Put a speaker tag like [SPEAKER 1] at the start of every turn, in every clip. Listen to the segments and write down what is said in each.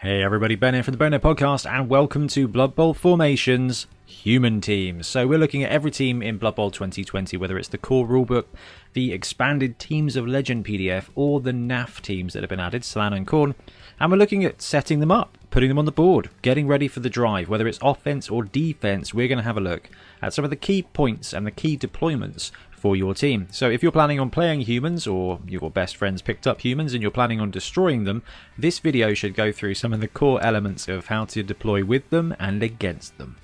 [SPEAKER 1] Hey everybody, Ben here from the Bonehead podcast, and welcome to Blood Bowl Formations Human Teams. So we're looking at every team in Blood Bowl 2020, whether it's the core rulebook, the expanded Teams of Legend PDF, or the NAF teams that have been added, Slan and Khorne, and we're looking at setting them up, putting them on the board, getting ready for the drive, whether it's offense or defense. We're going to have a look at some of the key points and the key deployments for your team. So if you're planning on playing humans, or your best friends picked up humans and you're planning on destroying them, this video should go through some of the core elements of how to deploy with them and against them.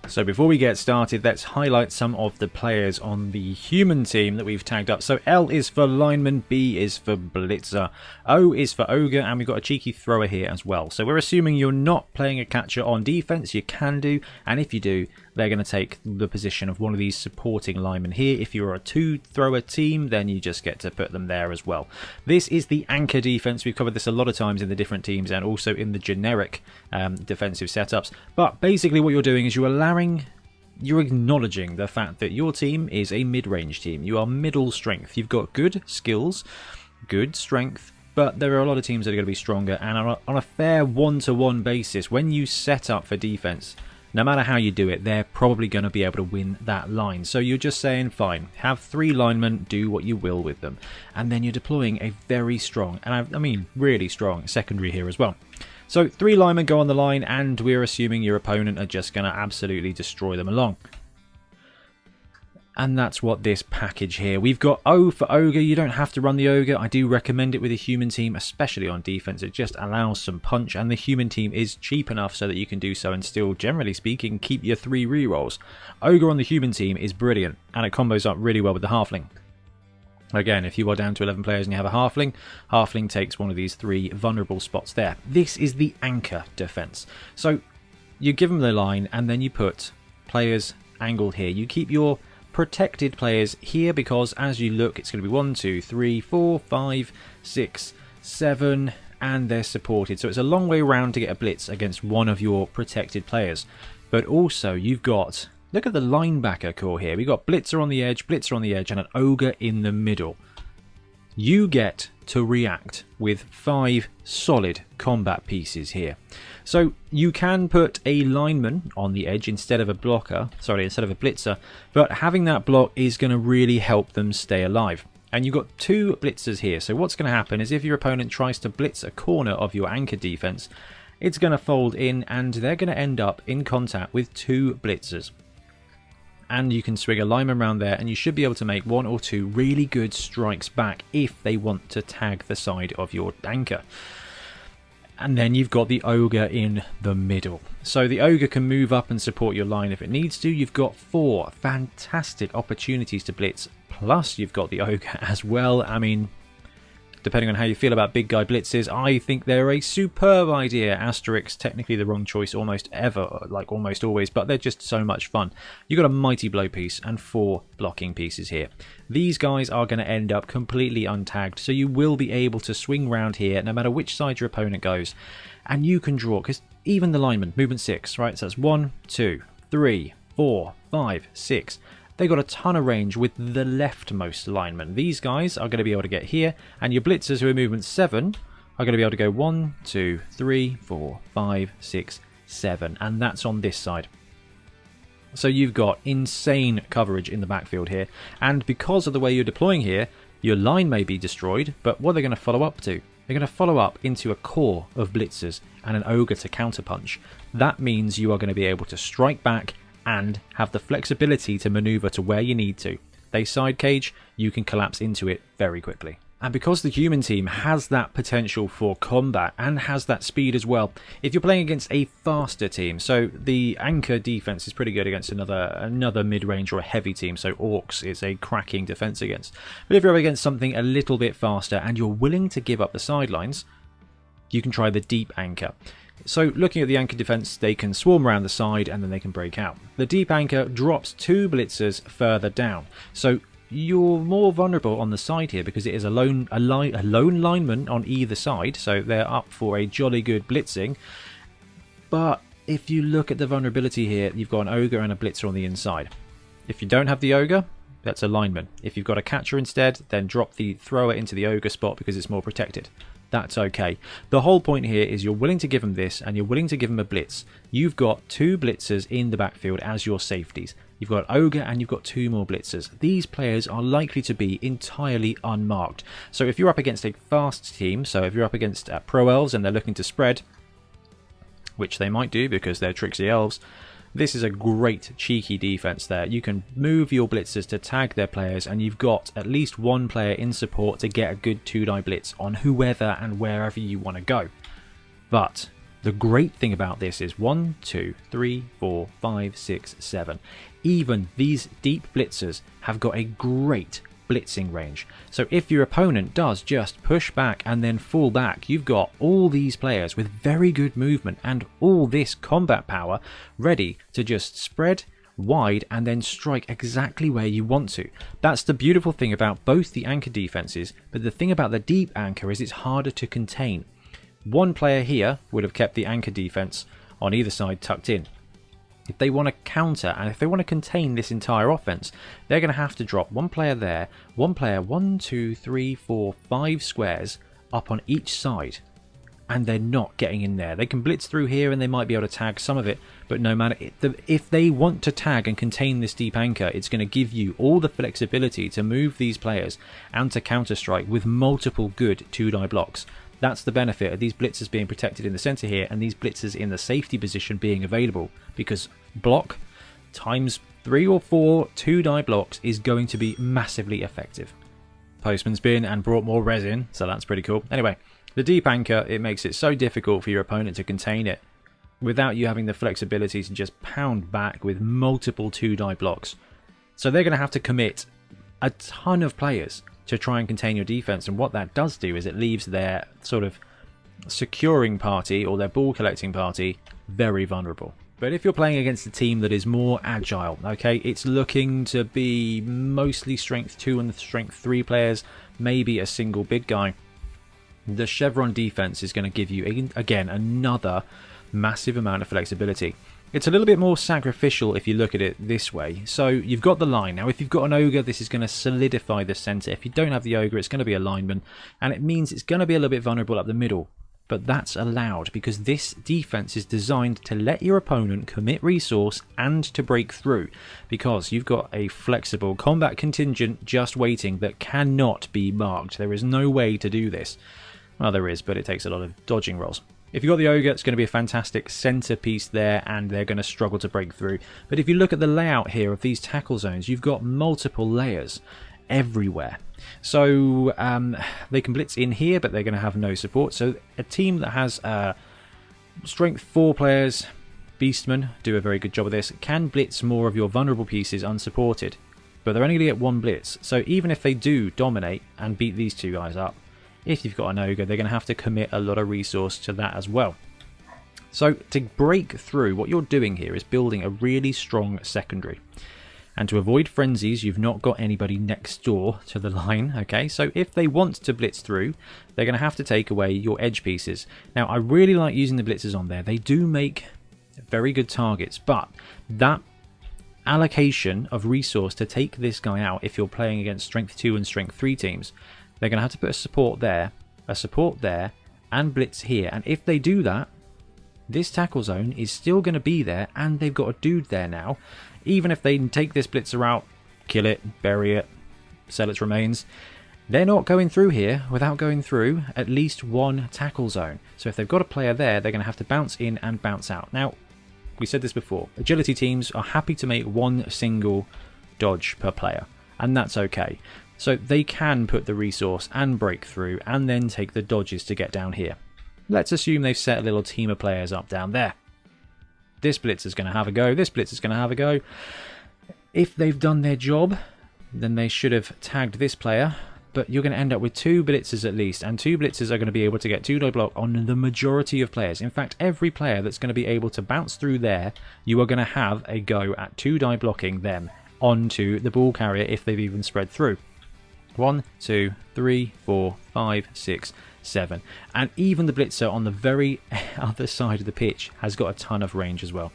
[SPEAKER 1] So before we get started, let's highlight some of the players on the human team that we've tagged up. So L is for lineman, B is for blitzer, O is for ogre, and we've got a cheeky thrower here as well. So we're assuming you're not playing a catcher on defense. You can do, and if you do, they're going to take the position of one of these supporting linemen here. If you're a two-thrower team, then you just get to put them there as well. This is the anchor defense. We've covered this a lot of times in the different teams and also in the generic defensive setups. But basically what you're doing is you're acknowledging the fact that your team is a mid-range team. You are middle strength. You've got good skills, good strength, but there are a lot of teams that are going to be stronger. And on a fair one-to-one basis, when you set up for defense, no matter how you do it, they're probably going to be able to win that line. So you're just saying, fine, have three linemen, do what you will with them. And then you're deploying a very strong, and I mean really strong, secondary here as well. So three linemen go on the line, and we're assuming your opponent are just going to absolutely destroy them along. And that's what this package here. We've got O for ogre. You don't have to run the ogre. I do recommend it with a human team, especially on defense. It just allows some punch, and the human team is cheap enough so that you can do so and still, generally speaking, keep your 3 rerolls. Ogre on the human team is brilliant, and it combos up really well with the halfling. Again, if you are down to 11 players and you have a halfling, halfling takes one of these 3 vulnerable spots there. This is the anchor defense. So you give them the line, and then you put players angled here. You keep your protected players here because as you look, it's going to be 1, 2, 3, 4, 5, 6, 7, and they're supported. So it's a long way around to get a blitz against one of your protected players. But also you've got, look at the linebacker core here. We've got blitzer on the edge, and an ogre in the middle. You get to react with 5 solid combat pieces here. So you can put a lineman on the edge instead of a blitzer, but having that block is going to really help them stay alive. And you've got 2 blitzers here. So what's going to happen is if your opponent tries to blitz a corner of your anchor defense, it's going to fold in, and they're going to end up in contact with 2 blitzers. And you can swing a lineman around there, and you should be able to make 1 or 2 really good strikes back if they want to tag the side of your anchor. And then you've got the ogre in the middle. So the ogre can move up and support your line if it needs to. You've got 4 fantastic opportunities to blitz, plus you've got the ogre as well. I mean, depending on how you feel about big guy blitzes, I think they're a superb idea. Asterix, technically the wrong choice almost ever, like almost always, but they're just so much fun. You've got a mighty blow piece and 4 blocking pieces here. These guys are going to end up completely untagged, so you will be able to swing round here no matter which side your opponent goes, and you can draw, because even the lineman, movement 6, right? So that's 1, 2, 3, 4, 5, 6. They got a ton of range with the leftmost lineman. These guys are going to be able to get here, and your blitzers who are movement 7 are going to be able to go 1, 2, 3, 4, 5, 6, 7, and that's on this side. So you've got insane coverage in the backfield here, and because of the way you're deploying here, your line may be destroyed, but what are they going to follow up to? They're going to follow up into a core of blitzers and an ogre to counterpunch. That means you are going to be able to strike back and have the flexibility to maneuver to where you need to. They side cage, you can collapse into it very quickly. And because the human team has that potential for combat and has that speed as well, if you're playing against a faster team, so the anchor defense is pretty good against another mid-range or a heavy team, so orcs is a cracking defense against. But if you're up against something a little bit faster and you're willing to give up the sidelines, you can try the deep anchor. So looking at the anchor defense, they can swarm around the side and then they can break out. The deep anchor drops 2 blitzers further down, so you're more vulnerable on the side here because it is a lone lineman on either side, so they're up for a jolly good blitzing. But if you look at the vulnerability here, you've got an ogre and a blitzer on the inside. If you don't have the ogre, that's a lineman. If you've got a catcher instead, then drop the thrower into the ogre spot because it's more protected. That's okay. The whole point here is you're willing to give them this, and you're willing to give them a blitz. You've got 2 blitzers in the backfield as your safeties. You've got ogre and you've got 2 more blitzers. These players are likely to be entirely unmarked. So if you're up against a fast team, so if you're up against pro elves and they're looking to spread, which they might do because they're tricksy elves, this is a great cheeky defense there. You can move your blitzers to tag their players, and you've got at least 1 player in support to get a good 2-die blitz on whoever and wherever you want to go. But the great thing about this is 1, 2, 3, 4, 5, 6, 7. Even these deep blitzers have got a great blitzing range. So if your opponent does just push back and then fall back, you've got all these players with very good movement and all this combat power ready to just spread wide and then strike exactly where you want to. That's the beautiful thing about both the anchor defenses, but the thing about the deep anchor is it's harder to contain. 1 player here would have kept the anchor defense on either side tucked in. If they want to counter and if they want to contain this entire offense, they're going to have to drop 1 player there, 1 player 1, 2, 3, 4, 5 squares up on each side, and they're not getting in there. They can blitz through here and they might be able to tag some of it, but no matter if they want to tag and contain this deep anchor, it's going to give you all the flexibility to move these players and to counter strike with multiple good 2-die blocks. That's the benefit of these blitzers being protected in the center here and these blitzers in the safety position being available, because block times 3 or 4 2-die blocks is going to be massively effective. Postman's been and brought more resin, so that's pretty cool. Anyway, the deep anchor, it makes it so difficult for your opponent to contain it without you having the flexibility to just pound back with multiple 2-die blocks. So they're going to have to commit a ton of players to try and contain your defense, and what that does do is it leaves their sort of securing party or their ball collecting party very vulnerable. But if you're playing against a team that is more agile, okay, it's looking to be mostly strength 2 and strength 3 players, maybe a single big guy, the chevron defense is going to give you again another massive amount of flexibility. It's a little bit more sacrificial if you look at it this way. So you've got the line. Now if you've got an ogre, this is going to solidify the centre. If you don't have the ogre, it's going to be a lineman, and it means it's going to be a little bit vulnerable up the middle. But that's allowed because this defense is designed to let your opponent commit resource and to break through, because you've got a flexible combat contingent just waiting that cannot be marked. There is no way to do this. Well, there is, but it takes a lot of dodging rolls. If you've got the ogre, it's going to be a fantastic centerpiece there, and they're going to struggle to break through. But if you look at the layout here of these tackle zones, you've got multiple layers everywhere. So they can blitz in here, but they're going to have no support. So a team that has strength 4 players, beastmen, do a very good job of this, can blitz more of your vulnerable pieces unsupported. But they're only going to get 1 blitz. So even if they do dominate and beat these 2 guys up, if you've got an ogre, they're going to have to commit a lot of resource to that as well. So to break through, what you're doing here is building a really strong secondary. And to avoid frenzies, you've not got anybody next door to the line, okay? So if they want to blitz through, they're going to have to take away your edge pieces. Now, I really like using the blitzers on there. They do make very good targets, but that allocation of resource to take this guy out, if you're playing against strength 2 and strength 3 teams, they're going to have to put a support there, and blitz here. And if they do that, this tackle zone is still going to be there, and they've got a dude there now. Even if they take this blitzer out, kill it, bury it, sell its remains, they're not going through here without going through at least 1 tackle zone. So if they've got a player there, they're going to have to bounce in and bounce out. Now, we said this before, agility teams are happy to make 1 single dodge per player, and that's okay. So they can put the resource and break through and then take the dodges to get down here. Let's assume they've set a little team of players up down there. This blitzer's going to have a go, this blitzer's going to have a go. If they've done their job, then they should have tagged this player, but you're going to end up with 2 blitzers at least, and 2 blitzers are going to be able to get 2-die block on the majority of players. In fact, every player that's going to be able to bounce through there, you are going to have a go at 2-die blocking them onto the ball carrier if they've even spread through. 1, 2, 3, 4, 5, 6, 7. And even the blitzer on the very other side of the pitch has got a ton of range as well.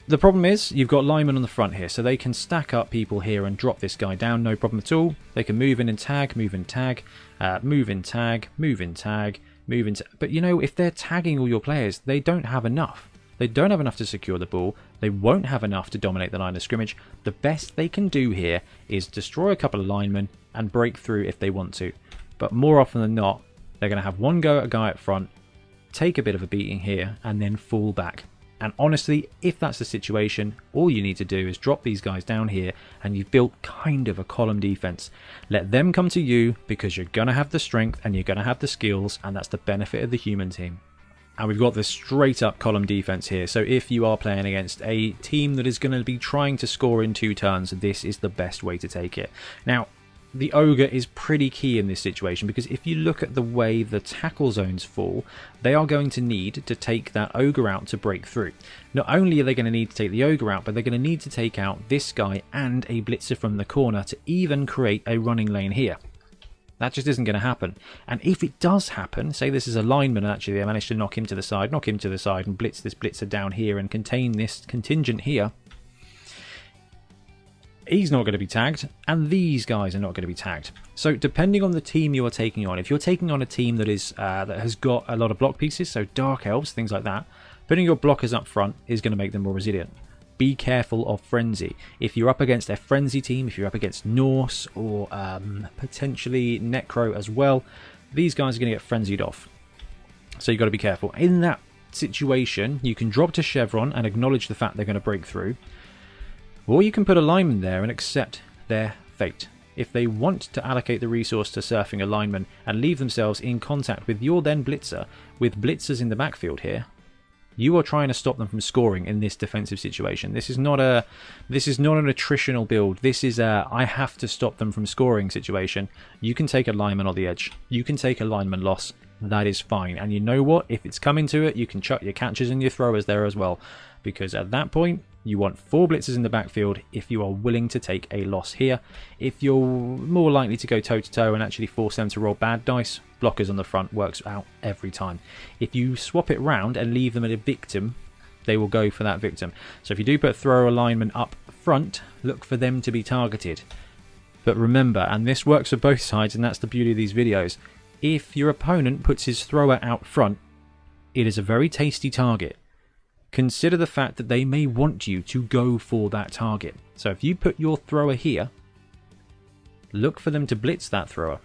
[SPEAKER 1] The problem is you've got linemen on the front here, so they can stack up people here and drop this guy down, no problem at all. They can move in and tag, move in tag, move in tag, move in tag, move in tag. But you know, if they're tagging all your players, they don't have enough. They don't have enough to secure the ball. They won't have enough to dominate the line of scrimmage. The best they can do here is destroy a couple of linemen and break through if they want to. But more often than not, they're going to have one go at a guy up front, take a bit of a beating here, and then fall back. And honestly, if that's the situation, all you need to do is drop these guys down here and you've built kind of a column defense. Let them come to you because you're going to have the strength and you're going to have the skills, and that's the benefit of the human team. And we've got this straight up column defense here. So if you are playing against a team that is going to be trying to score in 2 turns, this is the best way to take it. Now, the ogre is pretty key in this situation, because if you look at the way the tackle zones fall, they are going to need to take that ogre out to break through. Not only are they going to need to take the ogre out, but they're going to need to take out this guy and a blitzer from the corner to even create a running lane here. That just isn't going to happen. And if it does happen, say this is a lineman and actually they manage to knock him to the side and blitz this blitzer down here and contain this contingent here, he's not going to be tagged, and these guys are not going to be tagged. So depending on the team you are taking on, if you're taking on a team that is that has got a lot of block pieces, so dark elves, things like that, putting your blockers up front is going to make them more resilient. Be careful of frenzy. If you're up against a frenzy team, if you're up against Norse or potentially Necro as well, these guys are going to get frenzied off. So you've got to be careful. In that situation, you can drop to chevron and acknowledge the fact they're going to break through. Or you can put a lineman there and accept their fate. If they want to allocate the resource to surfing a lineman and leave themselves in contact with your then blitzer, with blitzers in the backfield here, you are trying to stop them from scoring in this defensive situation. This is not an attritional build. This is a I have to stop them from scoring situation. You can take a lineman on the edge. You can take a lineman loss. That is fine. And you know what? If it's coming to it, you can chuck your catchers and your throwers there as well. Because at that point, you want 4 blitzers in the backfield if you are willing to take a loss here. If you're more likely to go toe-to-toe and actually force them to roll bad dice, blockers on the front works out every time. If you swap it round and leave them at a victim, they will go for that victim. So if you do put thrower alignment up front, look for them to be targeted. But remember, and this works for both sides, and that's the beauty of these videos, if your opponent puts his thrower out front, it is a very tasty target. Consider the fact that they may want you to go for that target. So if you put your thrower here, look for them to blitz that thrower.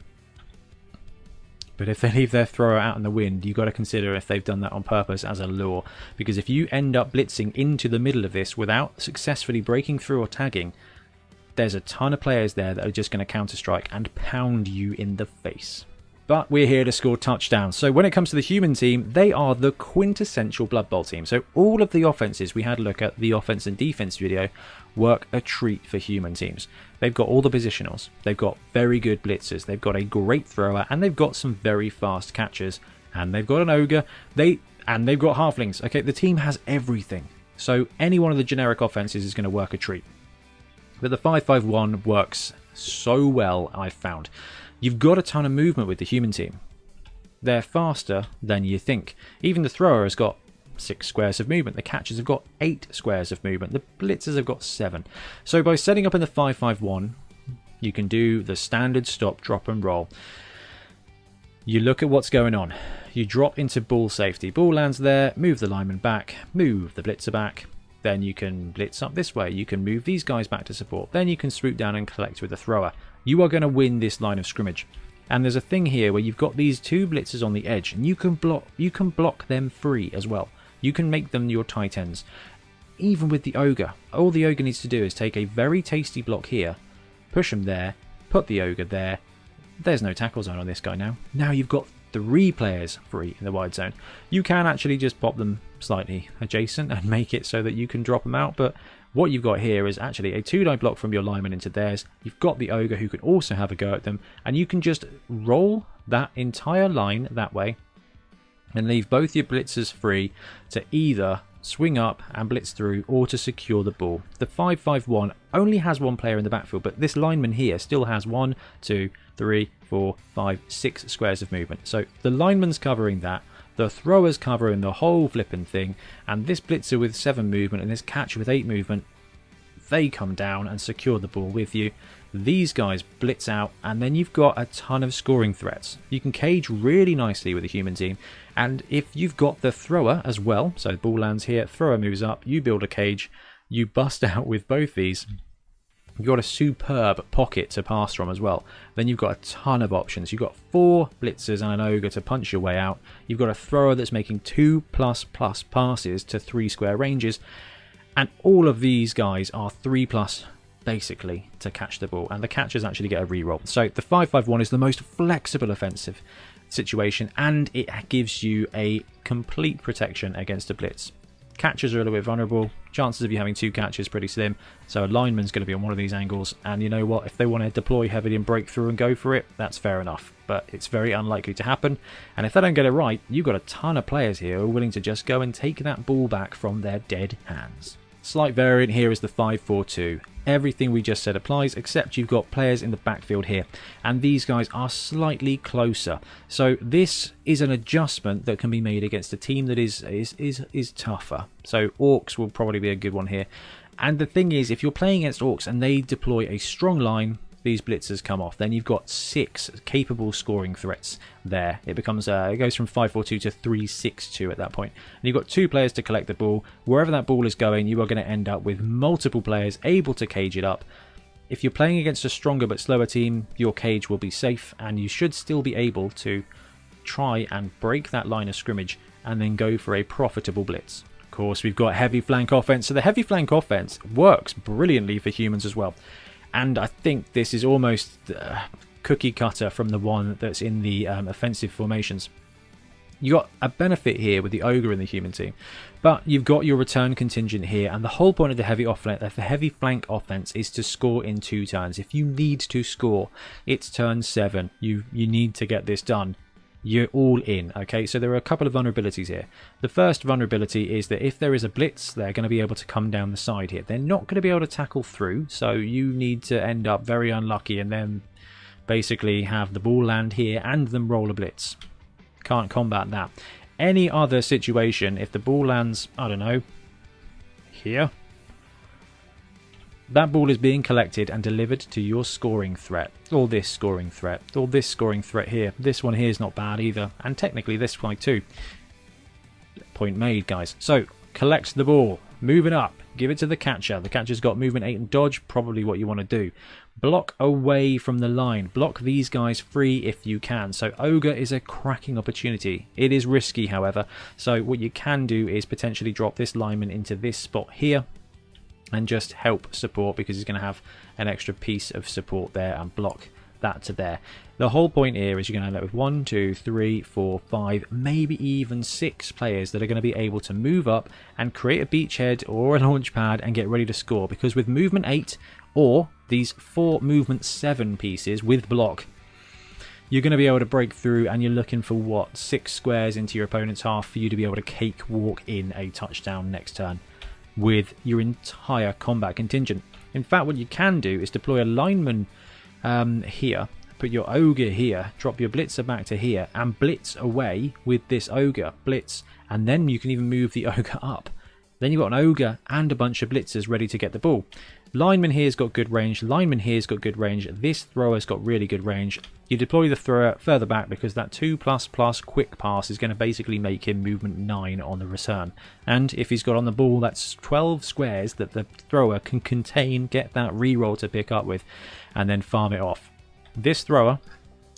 [SPEAKER 1] But if they leave their thrower out in the wind, you've got to consider if they've done that on purpose as a lure. Because if you end up blitzing into the middle of this without successfully breaking through or tagging, there's a ton of players there that are just going to counter-strike and pound you in the face. But we're here to score touchdowns. So when it comes to the human team, they are the quintessential Blood Bowl team. So all of the offenses we had a look at, the offense and defense video, work a treat for human teams. They've got all the positionals. They've got very good blitzers. They've got a great thrower, and they've got some very fast catchers. And they've got an ogre. They've got halflings. Okay, the team has everything. So any one of the generic offenses is going to work a treat. But the 5-5-1 works so well, I've found. You've got a ton of movement with the human team. They're faster than you think. Even the thrower has got 6 squares of movement. The catchers have got 8 squares of movement. The blitzers have got 7. So by setting up in the 5-5-1, you can do the standard stop, drop and roll. You look at what's going on. You drop into ball safety. Ball lands there, move the lineman back, move the blitzer back. Then you can blitz up this way. You can move these guys back to support. Then you can swoop down and collect with the thrower. You are going to win this line of scrimmage. And there's a thing here where you've got these 2 blitzers on the edge, and you can block them free as well. You can make them your tight ends. Even with the ogre, all the ogre needs to do is take a very tasty block here, push him there, put the ogre there. There's no tackle zone on this guy now. Now you've got 3 players free in the wide zone. You can actually just pop them slightly adjacent and make it so that you can drop them out, but what you've got here is actually a 2-die block from your lineman into theirs. You've got the ogre who can also have a go at them, and you can just roll that entire line that way and leave both your blitzers free to either swing up and blitz through or to secure the ball. The 5-5-1 only has 1 player in the backfield, but this lineman here still has 1, 2, 3, 4, 5, 6 squares of movement. So the lineman's covering that. The throwers covering the whole flipping thing, and this blitzer with 7 movement and this catcher with 8 movement, they come down and secure the ball with you. These guys blitz out, and then you've got a ton of scoring threats. You can cage really nicely with a human team, and if you've got the thrower as well, so the ball lands here, thrower moves up, you build a cage, you bust out with both these. You've got a superb pocket to pass from as well. Then you've got a ton of options. You've got 4 blitzers and an ogre to punch your way out. You've got a thrower that's making 2++ passes to 3 square ranges. And all of these guys are 3+ basically to catch the ball. And the catchers actually get a reroll. So the 5-5-1 is the most flexible offensive situation. And it gives you a complete protection against a blitz. Catchers are a little bit vulnerable. Chances of you having 2 catchers pretty slim. So a lineman's going to be on one of these angles. And you know what? If they want to deploy heavily and break through and go for it, that's fair enough. But it's very unlikely to happen. And if they don't get it right, you've got a ton of players here who are willing to just go and take that ball back from their dead hands. Slight variant here is the 5-4-2. Everything we just said applies, except you've got players in the backfield here, and these guys are slightly closer. So this is an adjustment that can be made against a team that is tougher. So Orcs will probably be a good one here. And the thing is, if you're playing against Orcs and they deploy a strong line, these blitzers come off, then you've got 6 capable scoring threats there. It becomes it goes from 5-4-2 to 3-6-2 at that point. And you've got 2 players to collect the ball. Wherever that ball is going, you are going to end up with multiple players able to cage it up. If you're playing against a stronger but slower team, your cage will be safe, and you should still be able to try and break that line of scrimmage and then go for a profitable blitz. Of course, we've got heavy flank offense, so the heavy flank offense works brilliantly for humans as well. And I think this is almost cookie cutter from the one that's in the offensive formations. You got a benefit here with the ogre in the human team, but you've got your return contingent here, and the whole point of the heavy flank offense is to score in 2 turns. If you need to score, it's turn 7. You need to get this done. You're all in, okay? So there are a couple of vulnerabilities here. The first vulnerability is that if there is a blitz, they're going to be able to come down the side here. They're not going to be able to tackle through, so you need to end up very unlucky and then basically have the ball land here and them roll a blitz. Can't combat that. Any other situation, if the ball lands, I don't know, here, that ball is being collected and delivered to your scoring threat, or this scoring threat, or this scoring threat here. This one here is not bad either, and technically this one too. Point made, guys. So, collect the ball, move it up, give it to the catcher. The catcher's got movement 8 and dodge, probably what you want to do. Block away from the line. Block these guys free if you can. So Ogre is a cracking opportunity. It is risky, however. So what you can do is potentially drop this lineman into this spot here and just help support, because he's going to have an extra piece of support there and block that to there. The whole point here is you're going to end up with 1, 2, 3, 4, 5, maybe even 6 players that are going to be able to move up and create a beachhead or a launch pad and get ready to score, because with movement 8 or these 4 movement 7 pieces with block, you're going to be able to break through, and you're looking for what, 6 squares into your opponent's half for you to be able to cakewalk in a touchdown next turn with your entire combat contingent. In fact, what you can do is deploy a lineman here, put your ogre here, drop your blitzer back to here, and blitz away with this ogre. Blitz, and then you can even move the ogre up. Then you've got an ogre and a bunch of blitzers ready to get the ball. Lineman here's got good range, lineman here's got good range, this thrower's got really good range. You deploy the thrower further back because that 2++ quick pass is going to basically make him movement 9 on the return. And if he's got on the ball, that's 12 squares that the thrower can contain, get that reroll to pick up with, and then farm it off. This thrower,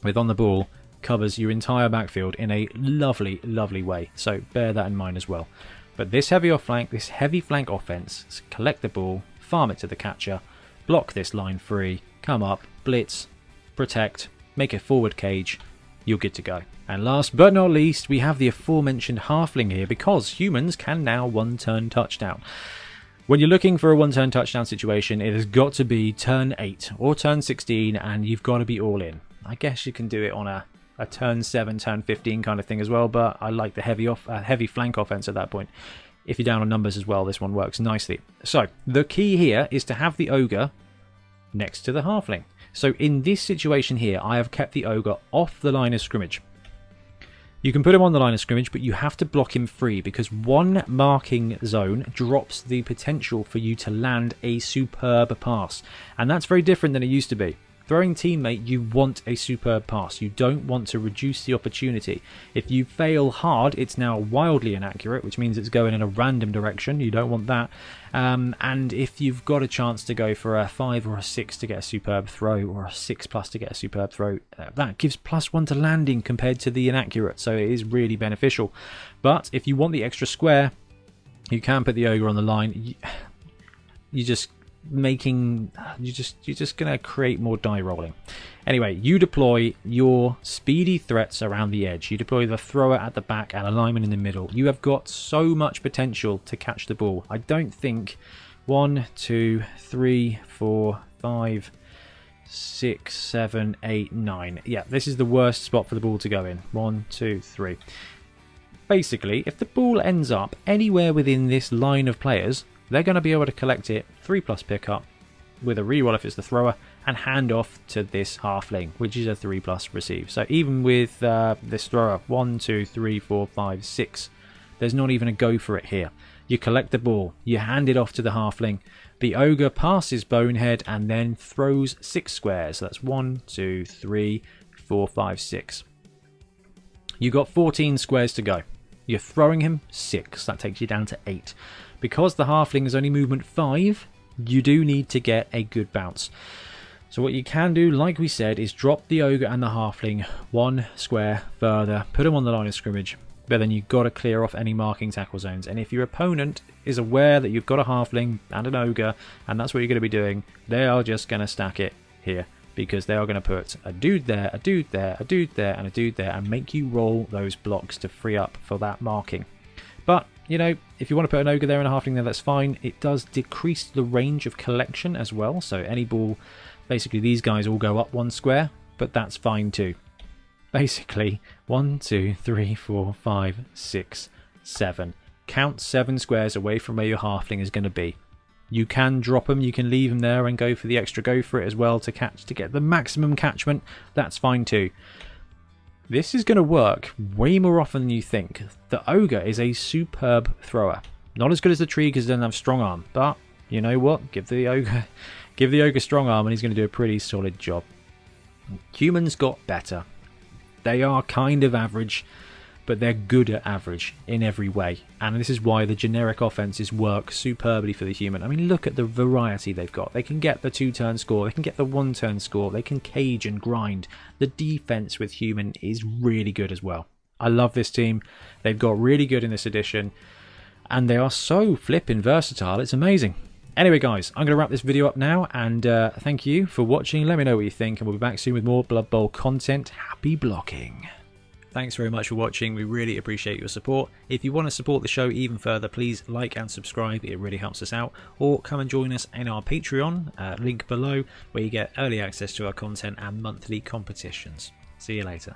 [SPEAKER 1] with on the ball, covers your entire backfield in a lovely, lovely way. So bear that in mind as well. But this heavy flank offense, collect the ball, farm it to the catcher, block this line free, come up, blitz, protect, make a forward cage, you're good to go. And last but not least, we have the aforementioned halfling here, because humans can now one-turn touchdown. When you're looking for a one-turn touchdown situation, it has got to be turn 8 or turn 16, and you've got to be all in. I guess you can do it on a turn 7, turn 15 kind of thing as well, but I like the heavy flank offense at that point. If you're down on numbers as well, this one works nicely. So the key here is to have the ogre next to the halfling. So in this situation here, I have kept the ogre off the line of scrimmage. You can put him on the line of scrimmage, but you have to block him free because one marking zone drops the potential for you to land a superb pass. And that's very different than it used to be. Throwing teammate, you want a superb pass. You don't want to reduce the opportunity. If you fail hard, it's now wildly inaccurate, which means it's going in a random direction. You don't want that. And if you've got a chance to go for a 5 or a 6 to get a superb throw, or a 6+ to get a superb throw, that gives +1 to landing compared to the inaccurate. So it is really beneficial. But if you want the extra square, you can put the ogre on the line. You're just gonna create more die rolling. Anyway, you deploy your speedy threats around the edge. You deploy the thrower at the back and a lineman in the middle. You have got so much potential to catch the ball. I don't think 1, 2, 3, 4, 5, 6, 7, 8, 9. Yeah, this is the worst spot for the ball to go in. 1, 2, 3. Basically, if the ball ends up anywhere within this line of players, they're going to be able to collect it 3+ pickup with a reroll if it's the thrower and hand off to this halfling, which is a 3+ receive. So even with this thrower, 1, 2, 3, 4, 5, 6, there's not even a go for it here. You collect the ball, you hand it off to the halfling, the ogre passes Bonehead and then throws 6 squares. So that's 1, 2, 3, 4, 5, 6. You got 14 squares to go. You're throwing him 6. That takes you down to 8. Because the halfling is only movement 5, you do need to get a good bounce. So what you can do, like we said, is drop the ogre and the halfling 1 square further, put them on the line of scrimmage, but then you've got to clear off any marking tackle zones. And if your opponent is aware that you've got a halfling and an ogre, and that's what you're going to be doing, they are just going to stack it here, because they are going to put a dude there, a dude there, a dude there, and a dude there, and make you roll those blocks to free up for that marking. But, you know, if you want to put an ogre there and a halfling there, that's fine. It does decrease the range of collection as well. So any ball, basically these guys all go up 1 square, but that's fine too. Basically, 1, 2, 3, 4, 5, 6, 7. Count 7 squares away from where your halfling is going to be. You can drop them, you can leave them there and go for the extra go for it as well to get the maximum catchment. That's fine too. This is going to work way more often than you think. The ogre is a superb thrower. Not as good as the tree because it doesn't have strong arm, but you know what? Give the ogre strong arm and he's going to do a pretty solid job. Humans got better. They are kind of average, but they're good at average in every way. And this is why the generic offenses work superbly for the human. I mean, look at the variety they've got. They can get the 2-turn score, they can get the 1-turn score, they can cage and grind. The defense with human is really good as well. I love this team. They've got really good in this edition, and they are so flipping versatile. It's amazing. Anyway, guys, I'm going to wrap this video up now, and thank you for watching. Let me know what you think, and we'll be back soon with more Blood Bowl content. Happy blocking. Thanks very much for watching. We really appreciate your support. If you want to support the show even further, please like and subscribe. It really helps us out. Or come and join us in our Patreon, link below, where you get early access to our content and monthly competitions. See you later.